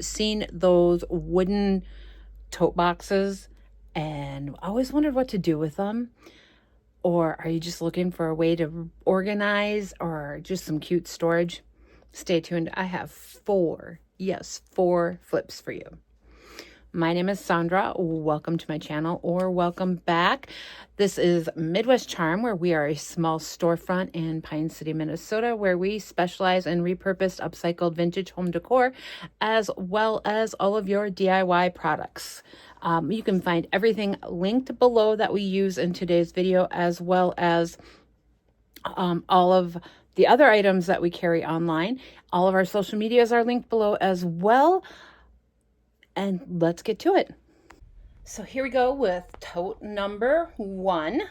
seen those wooden tote boxes and always wondered what to do with them? Or are you just looking for a way to organize or just some cute storage? Stay tuned. I have four, yes, four flips for you. My name is Sandra. Welcome to my channel, or welcome back. This is Midwest Charm, where we are a small storefront in Pine City, Minnesota, where we specialize in repurposed, upcycled vintage home decor, as well as all of your DIY products. You can find everything linked below that we use in today's video, as well as all of the other items that we carry online. All of our social medias are linked below as well. And let's get to it. So here we go with tote number 1.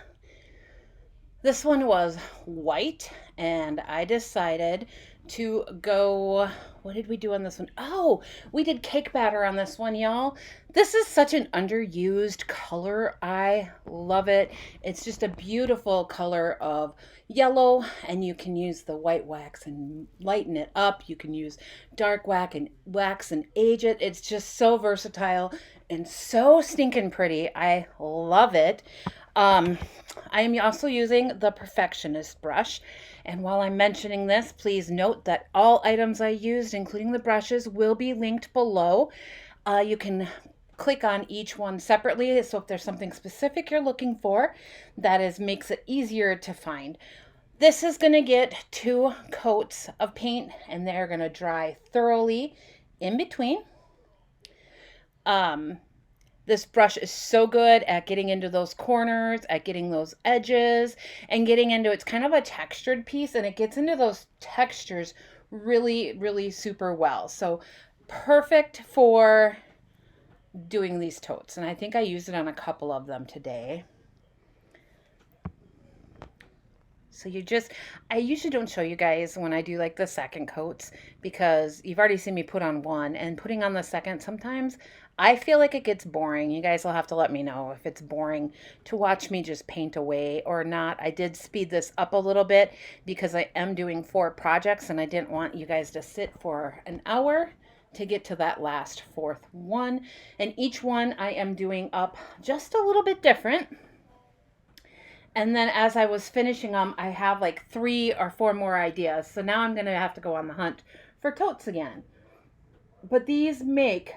This one was white, and I decided to go, what did we do on this one? Oh, we did cake batter on this one, y'all. This is such an underused color. I love it. It's just a beautiful color of yellow, and you can use the white wax and lighten it up. You can use dark wax and age it. It's just so versatile and so stinking pretty. I love it. I am also using the Perfectionist brush. And while I'm mentioning this, please note that all items I used, including the brushes, will be linked below. You can click on each one separately. So if there's something specific you're looking for, makes it easier to find. This is going to get 2 coats of paint, and they're going to dry thoroughly in between. This brush is so good at getting into those corners, at getting those edges, and getting into, it's kind of a textured piece, and it gets into those textures really, really super well. So perfect for doing these totes. And I think I used it on a couple of them today. So I usually don't show you guys when I do like the second coats, because you've already seen me put on one, and putting on the second, sometimes I feel like it gets boring. You guys will have to let me know if it's boring to watch me just paint away or not. I did speed this up a little bit because I am doing 4 projects, and I didn't want you guys to sit for an hour to get to that last 4th one. And each one I am doing up just a little bit different. And then as I was finishing them, I have like 3 or 4 more ideas. So now I'm going to have to go on the hunt for totes again. But these make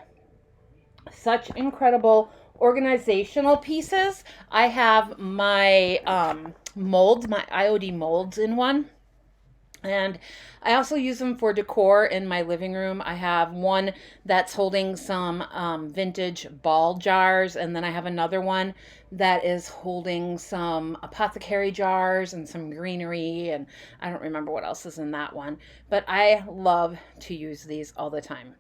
such incredible organizational pieces. I have my molds, my IOD molds in one. And I also use them for decor in my living room. I have one that's holding some vintage ball jars, and then I have another one that is holding some apothecary jars and some greenery, and I don't remember what else is in that one. But I love to use these all the time.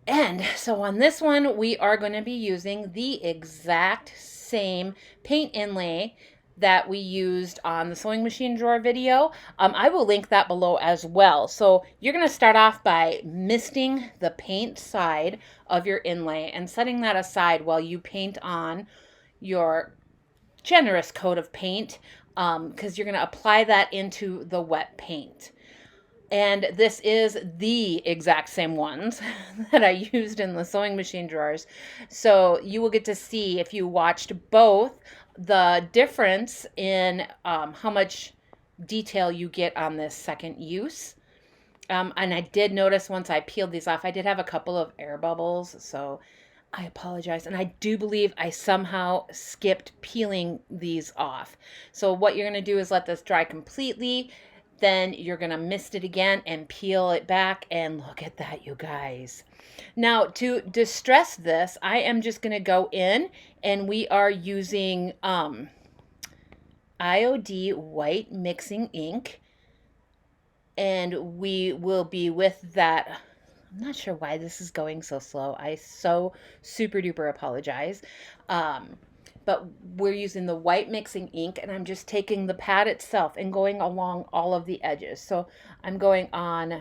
And so on this one, we are going to be using the exact same paint inlay that we used on the sewing machine drawer video. I will link that below as well. So you're going to start off by misting the paint side of your inlay and setting that aside while you paint on your generous coat of paint, because you're going to apply that into the wet paint. And this is the exact same ones that I used in the sewing machine drawers. So you will get to see, if you watched both, the difference in how much detail you get on this second use. And I did notice once I peeled these off, I did have a couple of air bubbles, so I apologize. And I do believe I somehow skipped peeling these off. So what you're going to do is let this dry completely. Then you're going to mist it again and peel it back, and look at that, you guys. Now, to distress this, I am just going to go in, and we are using IOD white mixing ink, and we will be with that. I'm not sure why this is going so slow. I so super duper apologize. But we're using the white mixing ink, and I'm just taking the pad itself and going along all of the edges. So I'm going on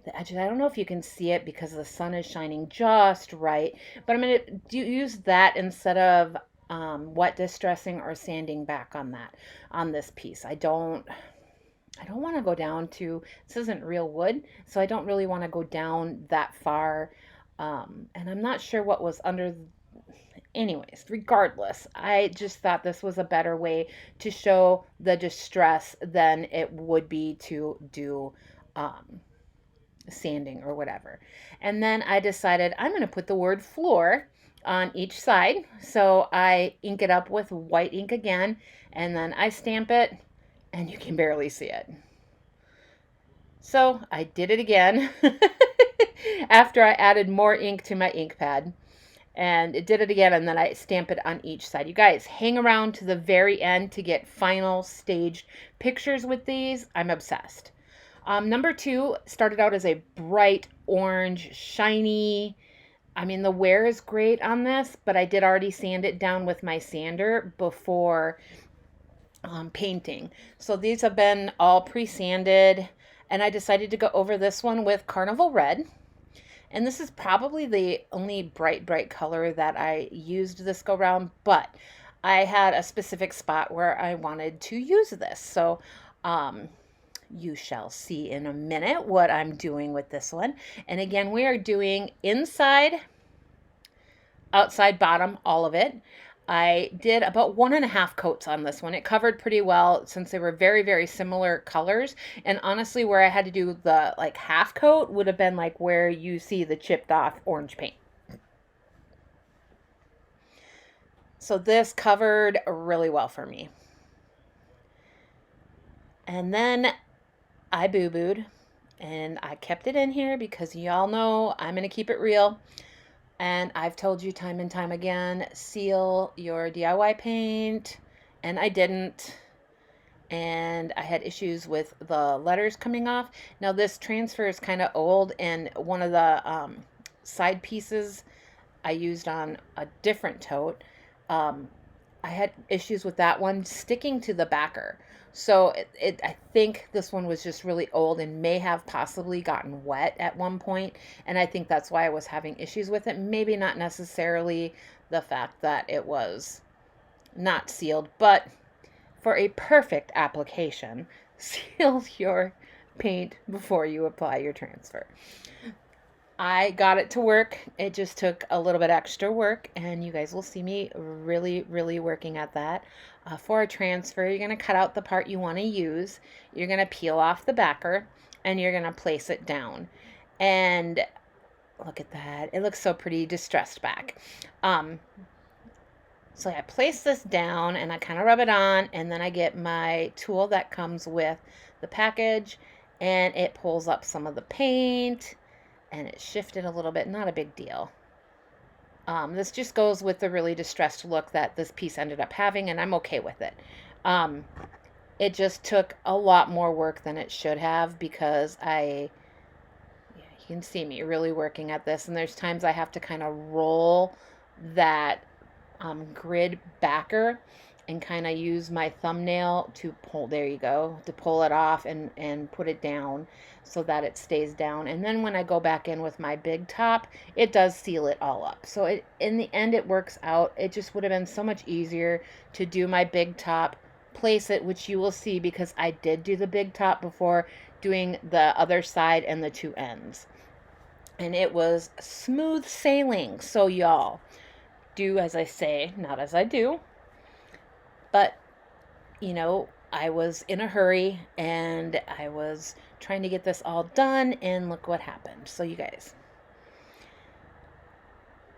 the edges. I don't know if you can see it because the sun is shining just right, but I'm going to use that instead of wet distressing or sanding back on this piece. I don't I don't want to go down to, this isn't real wood, so I don't really want to go down that far. And I'm not sure what was under. Anyways, regardless, I just thought this was a better way to show the distress than it would be to do um, sanding or whatever. And then I decided I'm going to put the word floor on each side. So I ink it up with white ink again, and then I stamp it, and you can barely see it. So I did it again after I added more ink to my ink pad. And it did it again, and then I stamp it on each side. You guys, hang around to the very end to get final staged pictures with these. I'm obsessed. Number 2 started out as a bright orange, shiny. I mean, the wear is great on this, but I did already sand it down with my sander before painting. So these have been all pre-sanded, and I decided to go over this one with Carnival Red. And this is probably the only bright color that I used this go round, but I had a specific spot where I wanted to use this. So you shall see in a minute what I'm doing with this one. And again, we are doing inside, outside, bottom, all of it. I did about 1.5 coats on this one. It covered pretty well since they were very similar colors. And honestly, where I had to do the like half coat would have been like where you see the chipped off orange paint. So this covered really well for me. And then I boo-booed, and I kept it in here because y'all know I'm going to keep it real. And I've told you time and time again, seal your DIY paint, and I didn't. And I had issues with the letters coming off. Now this transfer is kind of old, and one of the side pieces I used on a different tote, I had issues with that one sticking to the backer. So I think this one was just really old and may have possibly gotten wet at one point, and I think that's why I was having issues with it. Maybe not necessarily the fact that it was not sealed, but for a perfect application, seal your paint before you apply your transfer. I got it to work. It just took a little bit extra work, and you guys will see me really working at that. For a transfer, you're going to cut out the part you want to use. You're going to peel off the backer, and you're going to place it down. And look at that. It looks so pretty distressed back. So I place this down, and I kind of rub it on, and then I get my tool that comes with the package, and it pulls up some of the paint, and it shifted a little bit. Not a big deal. This just goes with the really distressed look that this piece ended up having, and I'm okay with it. It just took a lot more work than it should have because you can see me really working at this, and there's times I have to kind of roll that grid backer and kind of use my thumbnail to pull, there you go, to pull it off and put it down so that it stays down. And then when I go back in with my big top, it does seal it all up. So in the end, it works out. It just would have been so much easier to do my big top, place it, which you will see because I did do the big top before doing the other side and the two ends. And it was smooth sailing. So y'all, do as I say, not as I do. But, you know, I was in a hurry and I was trying to get this all done, and look what happened. So you guys,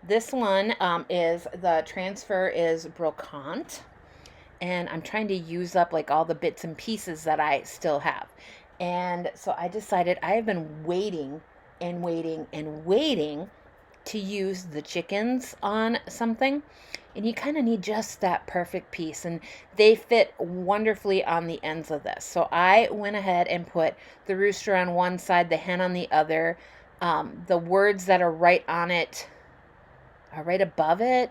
this one is, the transfer is brocante, and I'm trying to use up like all the bits and pieces that I still have. And so I decided I have been waiting to use the chickens on something, and you kind of need just that perfect piece, and they fit wonderfully on the ends of this. So I went ahead and put the rooster on one side, the hen on the other. The words that are right on it are right above it.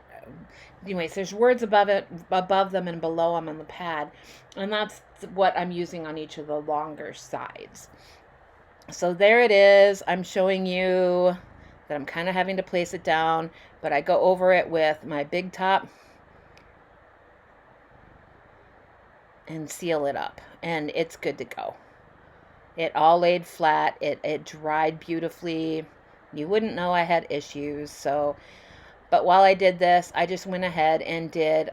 Anyways, there's words above it, above them and below them on the pad, and that's what I'm using on each of the longer sides. So there it is. I'm showing you that I'm kind of having to place it down, but I go over it with my big top and seal it up, and it's good to go. It all laid flat. It dried beautifully. You wouldn't know I had issues. So, but while I did this, I just went ahead and did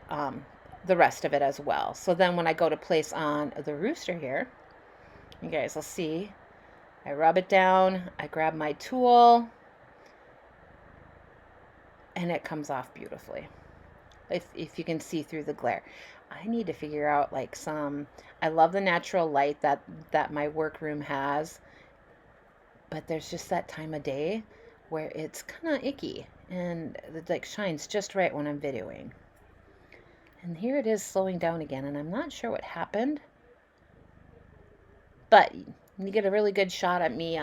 the rest of it as well. So then when I go to place on the rooster here, you guys will see, I rub it down, I grab my tool, and it comes off beautifully. If you can see through the glare. I need to figure out like I love the natural light that my workroom has, but there's just that time of day where it's kind of icky and it like shines just right when I'm videoing. And here it is slowing down again, and I'm not sure what happened, but you get a really good shot at me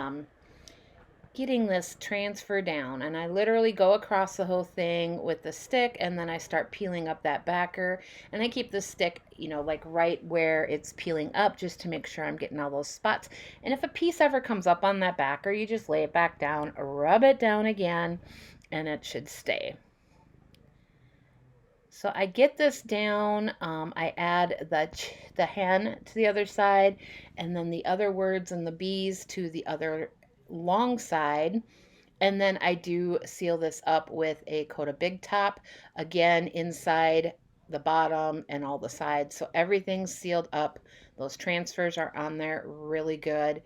getting this transfer down. And I literally go across the whole thing with the stick, and then I start peeling up that backer, and I keep the stick, you know, like right where it's peeling up, just to make sure I'm getting all those spots. And if a piece ever comes up on that backer, you just lay it back down, rub it down again, and it should stay. So I get this down, I add the hen to the other side, and then the other words and the bees to the other long side. And then I do seal this up with a coat of Big Top, again, inside the bottom and all the sides. So everything's sealed up. Those transfers are on there really good.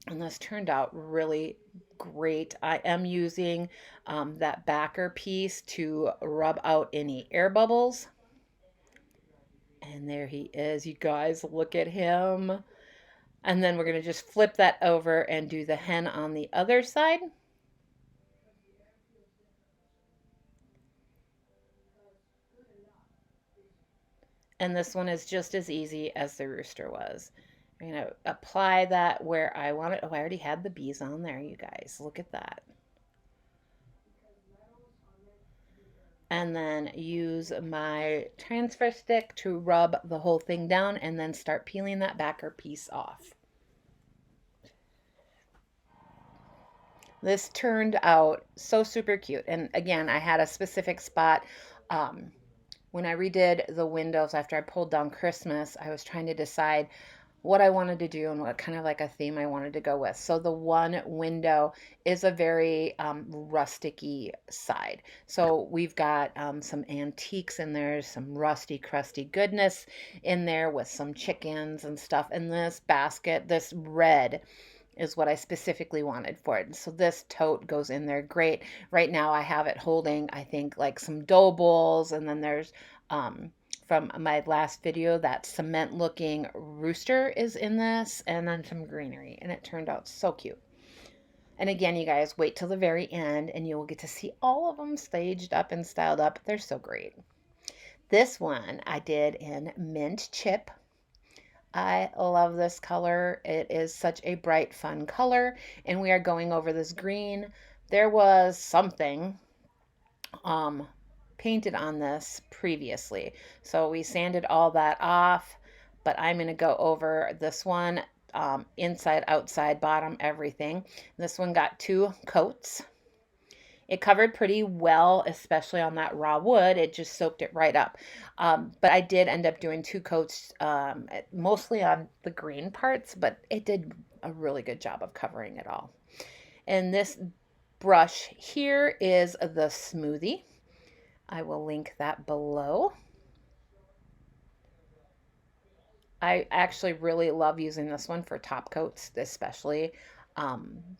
And this turned out really great. I am using that backer piece to rub out any air bubbles. And there he is, you guys, look at him. And then we're going to just flip that over and do the hen on the other side. And this one is just as easy as the rooster was. I'm going to apply that where I want it. Oh, I already had the bees on there, you guys. Look at that. And then use my transfer stick to rub the whole thing down, and then start peeling that backer piece off. This turned out so super cute. And again, I had a specific spot. When I redid the windows after I pulled down Christmas, I was trying to decide what I wanted to do and what kind of like a theme I wanted to go with. So the one window is a very rustic-y side. So we've got some antiques in there, some rusty, crusty goodness in there with some chickens and stuff. And this basket, this red, is what I specifically wanted for it. So this tote goes in there great. Right now I have it holding, I think, like some dough bowls, and then there's from my last video, that cement looking rooster is in this, and then some greenery, and it turned out so cute. And again, you guys, wait till the very end and you will get to see all of them staged up and styled up. They're so great. This one I did in mint chip. I love this color. It is such a bright, fun color, and we are going over this green. There was something painted on this previously, so we sanded all that off, but I'm going to go over this one, inside, outside, bottom, everything. This one got 2 coats. It covered pretty well, especially on that raw wood. It just soaked it right up. But I did end up doing 2 coats, mostly on the green parts, but it did a really good job of covering it all. And this brush here is the Smoothie. I will link that below. I actually really love using this one for top coats, especially.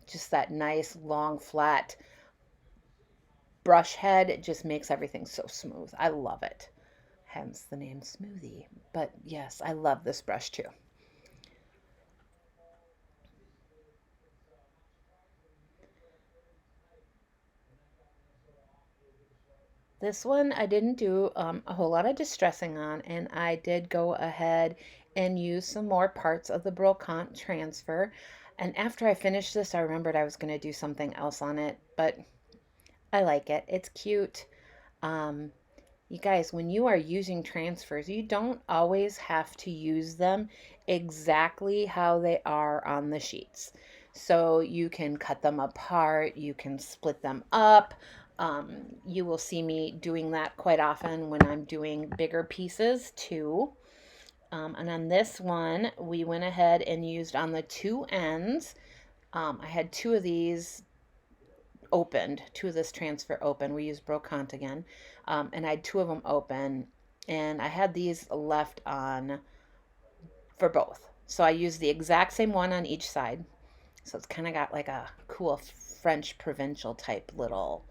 Just that nice, long, flat brush head. It just makes everything so smooth. I love it. Hence the name Smoothie. But yes, I love this brush too. This one I didn't do a whole lot of distressing on, and I did go ahead and use some more parts of the brocante transfer. And after I finished this, I remembered I was going to do something else on it, but I like it. It's cute. You guys, when you are using transfers, you don't always have to use them exactly how they are on the sheets. So you can cut them apart, you can split them up. You will see me doing that quite often when I'm doing bigger pieces too. And on this one, we went ahead and used on the two ends. I had two of these opened, two of this transfer open. We used brocante again, and I had two of them open, and I had these left on for both. So I used the exact same one on each side. So it's kind of got like a cool French provincial type little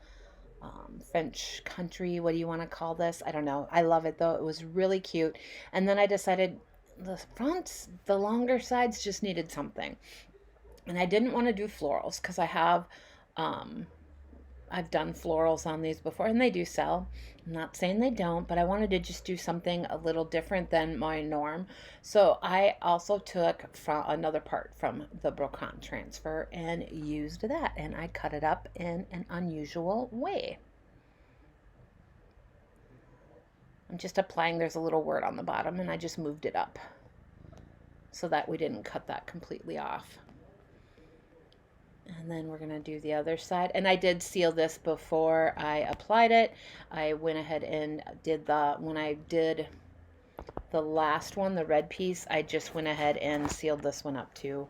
French country. What do you want to call this? I don't know. I love it though. It was really cute. And then I decided the fronts, the longer sides just needed something. And I didn't want to do florals because um, I've done florals on these before and they do sell. I'm not saying they don't, but I wanted to just do something a little different than my norm. So I also took from another part from the brocante transfer and used that, and I cut it up in an unusual way. I'm just applying, there's a little word on the bottom, and I just moved it up so that we didn't cut that completely off. And then we're going to do the other side. And I did seal this before I applied it. I went ahead and when I did the last one, the red piece, I just went ahead and sealed this one up too.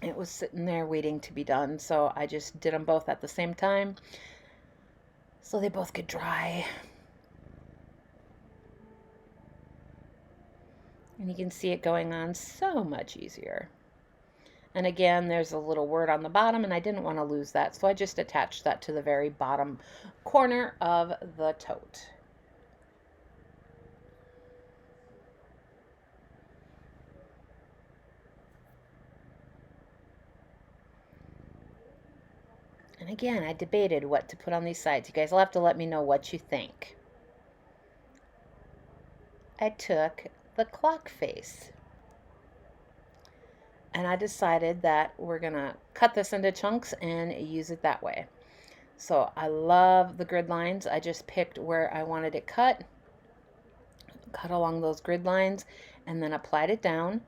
It was sitting there waiting to be done, so I just did them both at the same time so they both could dry. And you can see it going on so much easier. And again, there's a little word on the bottom, and I didn't want to lose that, so I just attached that to the very bottom corner of the tote. And again, I debated what to put on these sides. You guys will have to let me know what you think. I took the clock face. And I decided that we're going to cut this into chunks and use it that way. So I love the grid lines. I just picked where I wanted it cut along those grid lines, and then applied it down.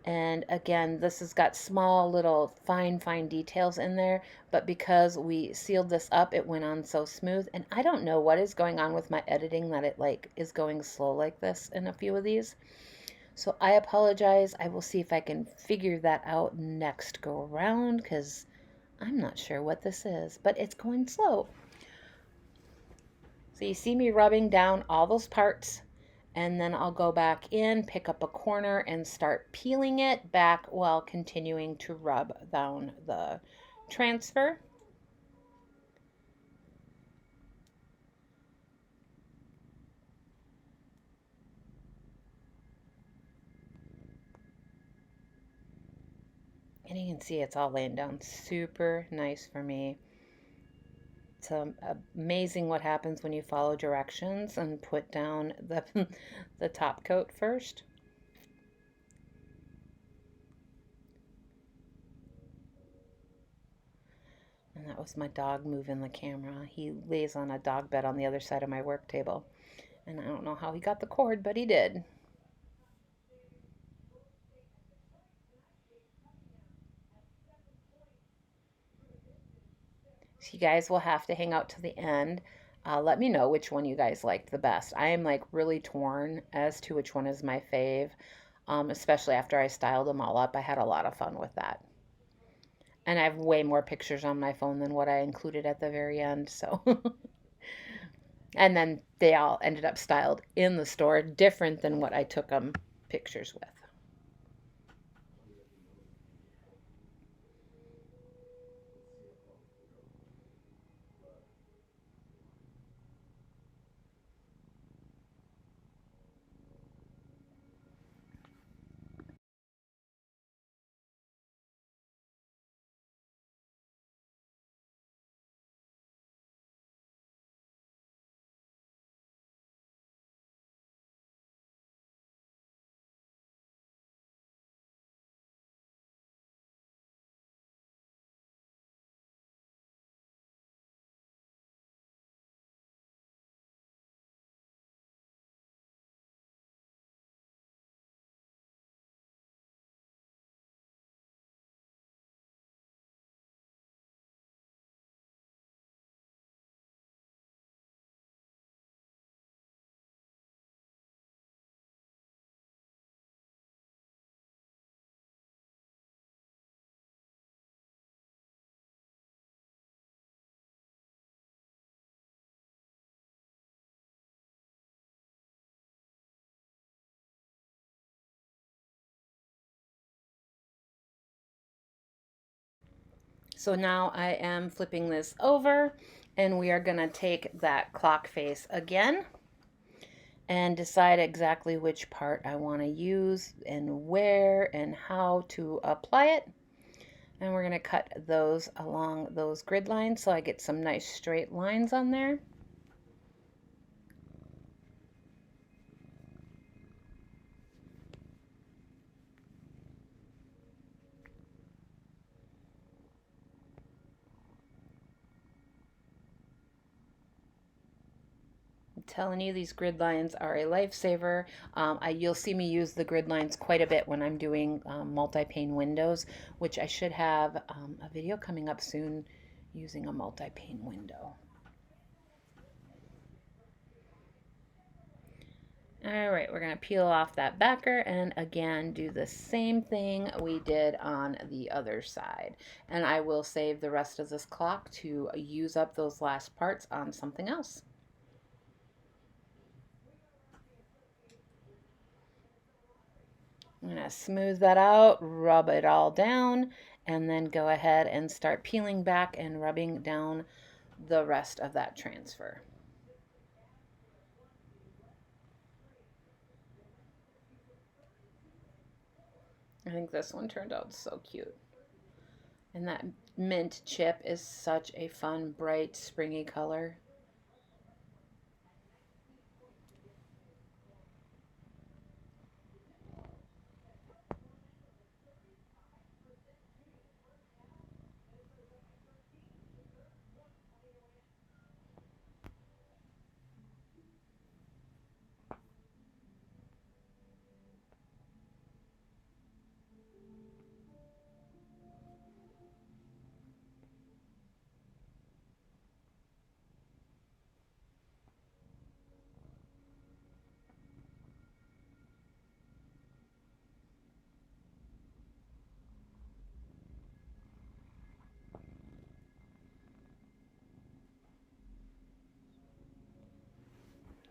And again, this has got small little fine details in there, but because we sealed this up, it went on so smooth. And I don't know what is going on with my editing that it like is going slow like this in a few of these. So I apologize. I will see if I can figure that out next go around, because I'm not sure what this is, but it's going slow. So you see me rubbing down all those parts, and then I'll go back in, pick up a corner, and start peeling it back while continuing to rub down the transfer. And you can see it's all laying down super nice for me. It's amazing what happens when you follow directions and put down the top coat first. And that was my dog moving the camera. He lays on a dog bed on the other side of my work table. And I don't know how he got the cord, but he did. So you guys will have to hang out to the end. Let me know which one you guys liked the best. I am like really torn as to which one is my fave, especially after I styled them all up. I had a lot of fun with that. And I have way more pictures on my phone than what I included at the very end. So, and then they all ended up styled in the store, different than what I took them pictures with. So now I am flipping this over, and we are going to take that clock face again and decide exactly which part I want to use and where and how to apply it. And we're going to cut those along those grid lines so I get some nice straight lines on there. Telling you, these grid lines are a lifesaver. You'll see me use the grid lines quite a bit when I'm doing multi-pane windows, which I should have a video coming up soon using a multi-pane window. All right, we're gonna peel off that backer and again do the same thing we did on the other side. And I will save the rest of this clock to use up those last parts on something else. I'm gonna smooth that out, rub it all down, and then go ahead and start peeling back and rubbing down the rest of that transfer. I think this one turned out so cute. And that mint chip is such a fun, bright, springy color.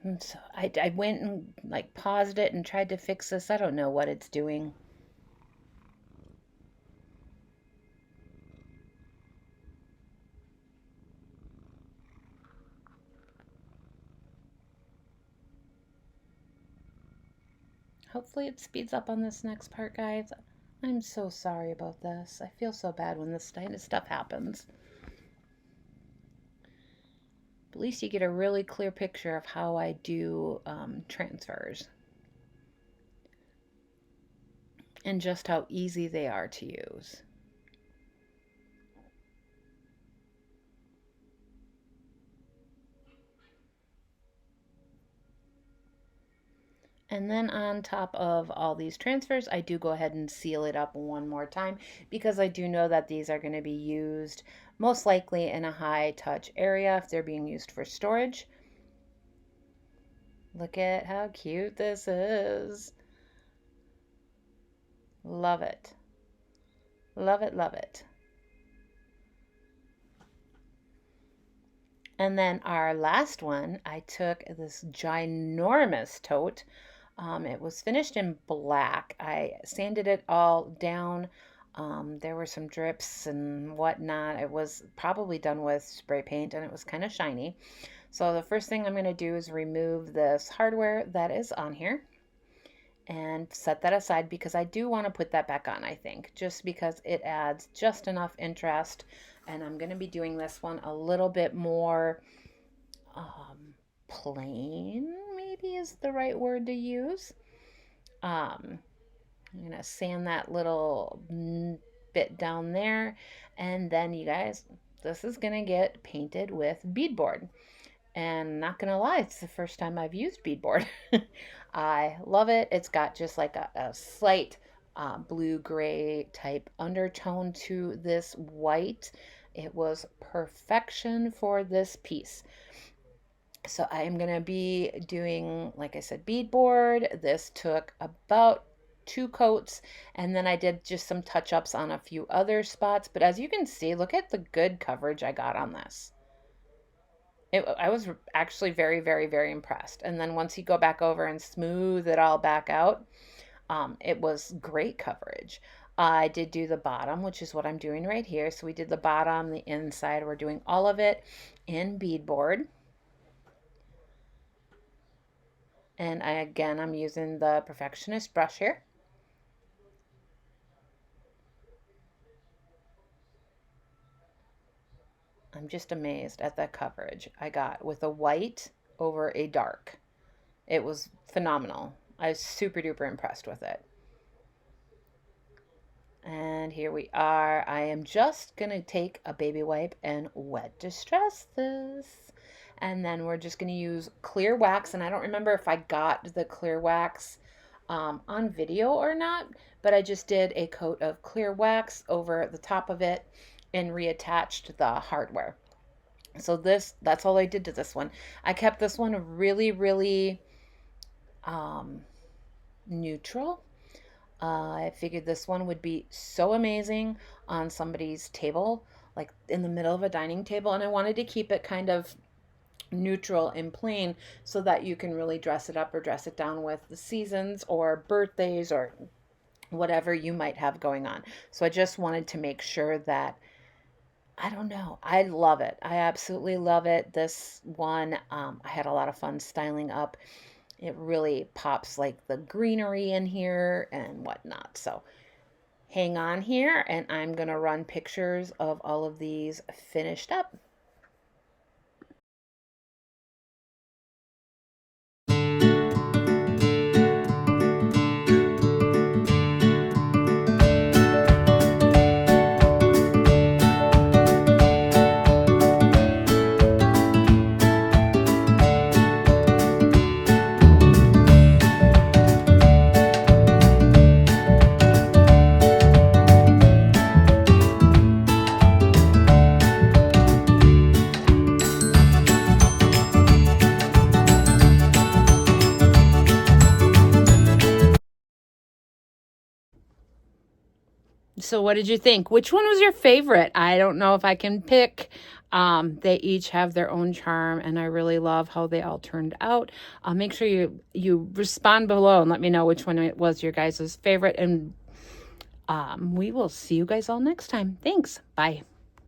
And so I went and like paused it and tried to fix this. I don't know what it's doing. Hopefully it speeds up on this next part, guys. I'm so sorry about this. I feel so bad when this kind of stuff happens. But at least you get a really clear picture of how I do transfers and just how easy they are to use. And then on top of all these transfers, I do go ahead and seal it up one more time because I do know that these are going to be used most likely in a high touch area if they're being used for storage. Look at how cute this is. Love it. Love it, love it. And then our last one, I took this ginormous tote. It was finished in black. I sanded it all down. There were some drips and whatnot. It was probably done with spray paint and it was kind of shiny. So the first thing I'm going to do is remove this hardware that is on here and set that aside because I do want to put that back on, I think, just because it adds just enough interest. And I'm going to be doing this one a little bit more plain, maybe is the right word to use. I'm going to sand that little bit down there. And then you guys, this is going to get painted with beadboard. And not gonna lie, it's the first time I've used beadboard. I love it. It's got just like a slight blue-gray type undertone to this white. It was perfection for this piece. So I am gonna be doing, like I said, beadboard. This took about 2 coats, and then I did just some touch-ups on a few other spots. But as you can see, look at the good coverage I got on this. I was actually very, very, very impressed. And then once you go back over and smooth it all back out, it was great coverage. I did do the bottom, which is what I'm doing right here. So we did the bottom, the inside. We're doing all of it in beadboard. And I'm using the Perfectionist brush here. I'm just amazed at the coverage I got with a white over a dark. It was phenomenal. I was super duper impressed with it. And here we are. I am just going to take a baby wipe and wet distress this. And then we're just going to use clear wax. And I don't remember if I got the clear wax on video or not, but I just did a coat of clear wax over the top of it and reattached the hardware. So that's all I did to this one. I kept this one really, really um, neutral. I figured this one would be so amazing on somebody's table, like in the middle of a dining table. And I wanted to keep it kind of neutral and plain so that you can really dress it up or dress it down with the seasons or birthdays or whatever you might have going on. So I just wanted to make sure that, I don't know, I love it. I absolutely love it. This one, I had a lot of fun styling up. It really pops like the greenery in here and whatnot. So hang on here and I'm going to run pictures of all of these finished up. So what did you think? Which one was your favorite? I don't know if I can pick. They each have their own charm, and I really love how they all turned out. Make sure you respond below and let me know which one it was your guys' favorite, and we will see you guys all next time. Thanks. Bye.